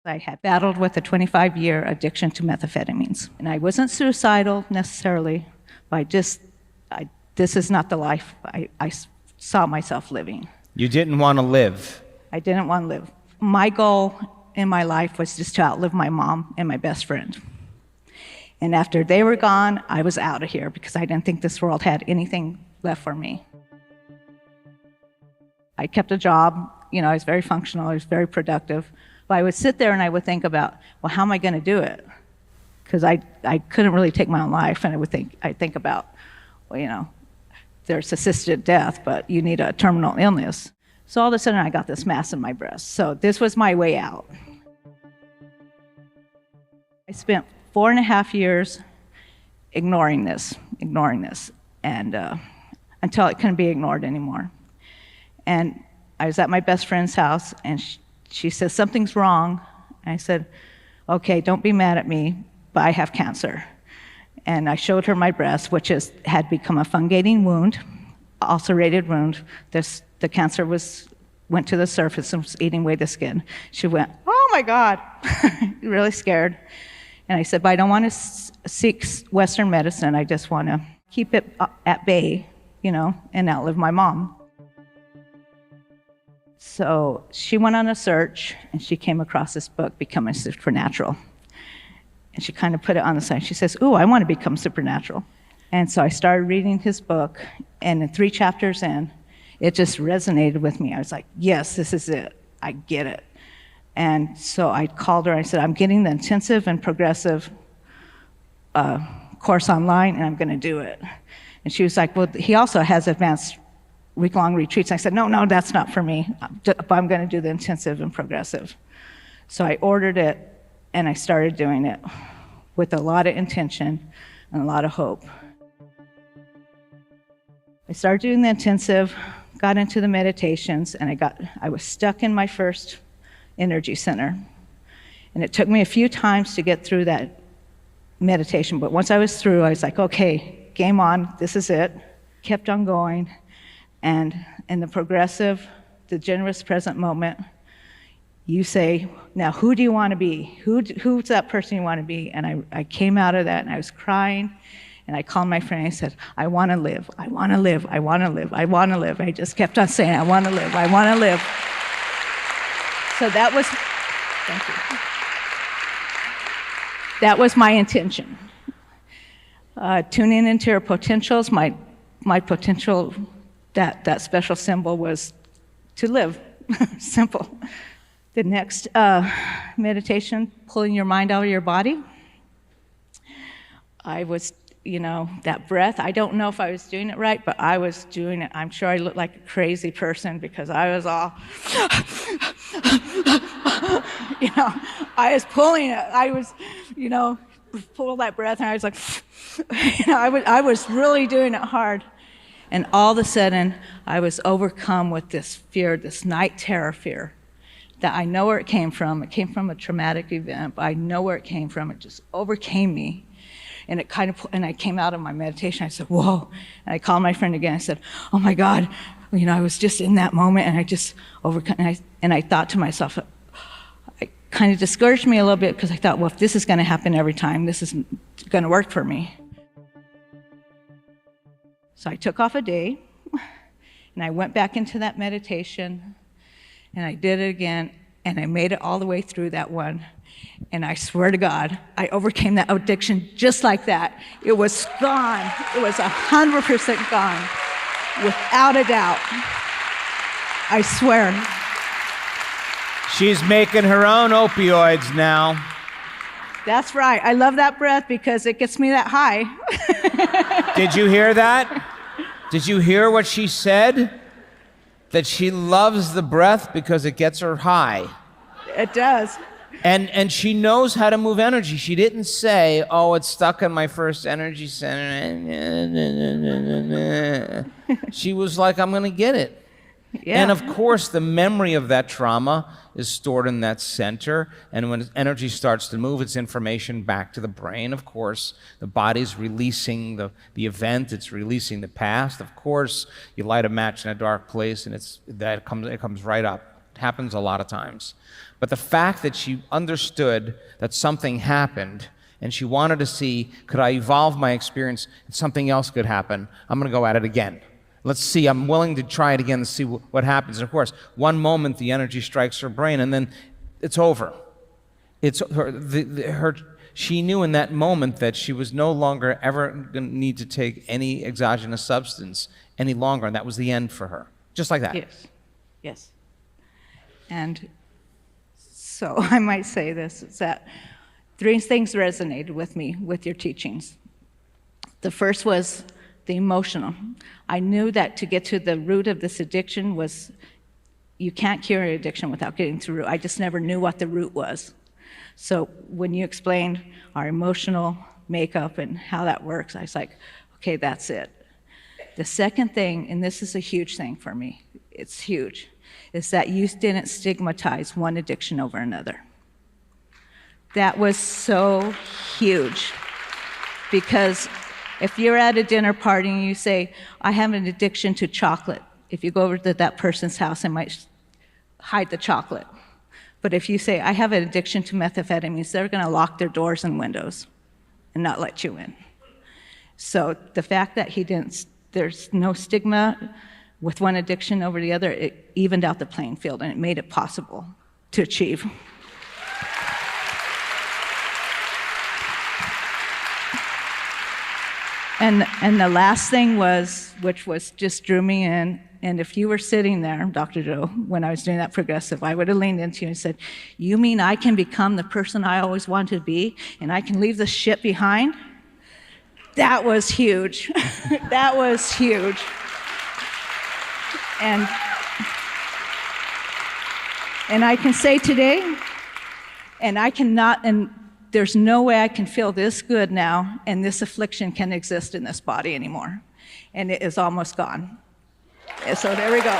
I had battled with a 25-year addiction to methamphetamines. And I wasn't suicidal necessarily, but this is not the life I saw myself living. You didn't want to live. I didn't want to live. My goal in my life was just to outlive my mom and my best friend. And after they were gone, I was out of here because I didn't think this world had anything left for me. I kept a job, I was very functional, I was very productive. But I would sit there and I would think about, well, how am I going to do it? Because I couldn't really take my own life, and I'd think about, well, there's assisted death, but you need a terminal illness. So all of a sudden I got this mass in my breast. So this was my way out. I spent 4.5 years ignoring this, and until it couldn't be ignored anymore. And I was at my best friend's house, and she says, something's wrong. And I said, okay, don't be mad at me, but I have cancer. And I showed her my breast, which had become a fungating wound, ulcerated wound. The cancer went to the surface and was eating away the skin. She went, oh my God, really scared. And I said, but I don't want to seek Western medicine. I just want to keep it at bay, and outlive my mom. So she went on a search, and she came across this book, Becoming Supernatural. And she kind of put it on the side. She says, ooh, I want to become supernatural. And so I started reading his book, and in 3 chapters in, it just resonated with me. I was like, yes, this is it. I get it. And so I called her, and I said, I'm getting the intensive and progressive course online, and I'm going to do it. And she was like, well, he also has advanced week-long retreats. I said, no, that's not for me, but I'm going to do the intensive and progressive. So I ordered it, and I started doing it with a lot of intention and a lot of hope. I started doing the intensive, got into the meditations, and I was stuck in my first energy center. And it took me a few times to get through that meditation, but once I was through, I was like, okay, game on, this is it. Kept on going, and in the progressive, the generous present moment, you say, now who do you want to be? Who's that person you want to be? And I came out of that, and I was crying, and I called my friend, and I said, I want to live, I want to live, I want to live, I want to live. I just kept on saying, I want to live, I want to live. So that was, thank you. That was my intention. Tuning into your potentials, my potential, that special symbol was to live, simple. The next meditation, pulling your mind out of your body. I was, that breath, I don't know if I was doing it right, but I was doing it. I'm sure I looked like a crazy person because I was all, I was pulling it. I was, pull that breath, and I was like, I was really doing it hard. And all of a sudden, I was overcome with this fear, this night terror fear, that I know where it came from. It came from a traumatic event, but I know where it came from. It just overcame me. And and I came out of my meditation. I said, whoa. And I called my friend again. I said, oh my God, I was just in that moment, and I just overcome. And I thought to myself, it kind of discouraged me a little bit, because I thought, well, if this is going to happen every time, this isn't going to work for me. So I took off a day, and I went back into that meditation, and I did it again, and I made it all the way through that one. And I swear to God, I overcame that addiction just like that. It was gone. It was 100% gone, without a doubt. I swear. She's making her own opioids now. That's right. I love that breath because it gets me that high. Did you hear that? Did you hear what she said? That she loves the breath because it gets her high. It does. And she knows how to move energy. She didn't say, oh, it's stuck in my first energy center. She was like, I'm going to get it. Yeah. And of course, the memory of that trauma is stored in that center. And when energy starts to move its information back to the brain, of course, the body's releasing the event, it's releasing the past. Of course, you light a match in a dark place, and it comes right up happens a lot of times. But the fact that she understood that something happened and she wanted to see, could I evolve my experience and something else could happen, I'm going to go at it again. Let's see, I'm willing to try it again and see what happens. And of course, one moment the energy strikes her brain and then it's over. It's she knew in that moment that she was no longer ever going to need to take any exogenous substance any longer, and that was the end for her. Just like that. Yes, yes. And so I might say this, is that 3 things resonated with me with your teachings. The first was the emotional. I knew that to get to the root of this addiction was, you can't cure an addiction without getting to the root. I just never knew what the root was. So when you explained our emotional makeup and how that works, I was like, okay, that's it. The second thing, and this is a huge thing for me, it's huge, is that you didn't stigmatize one addiction over another. That was so huge, because if you're at a dinner party and you say, I have an addiction to chocolate, if you go over to that person's house, they might hide the chocolate. But if you say, I have an addiction to methamphetamines, they're going to lock their doors and windows and not let you in. So the fact that there's no stigma with one addiction over the other, it evened out the playing field and it made it possible to achieve. And the last thing was, which was just drew me in, and if you were sitting there, Dr. Joe, when I was doing that progressive, I would have leaned into you and said, you mean I can become the person I always wanted to be, and I can leave this shit behind? That was huge. That was huge. And I can say today, and there's no way I can feel this good now, and this affliction can exist in this body anymore. And it is almost gone. So there we go.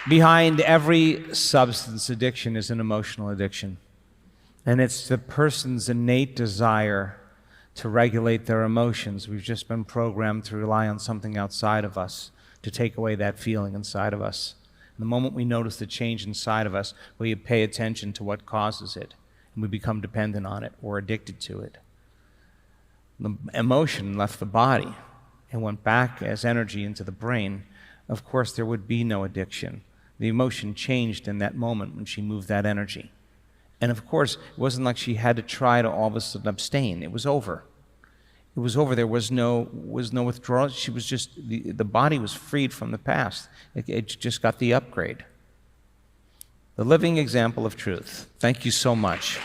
Behind every substance addiction is an emotional addiction. And it's the person's innate desire to regulate their emotions. We've just been programmed to rely on something outside of us to take away that feeling inside of us. And the moment we notice the change inside of us, we pay attention to what causes it, and we become dependent on it or addicted to it. The emotion left the body and went back as energy into the brain. Of course, there would be no addiction. The emotion changed in that moment when she moved that energy. And of course, it wasn't like she had to try to all of a sudden abstain. It was over. It was over. There was no withdrawal. She was just, the body was freed from the past. It just got the upgrade. The living example of truth. Thank you so much.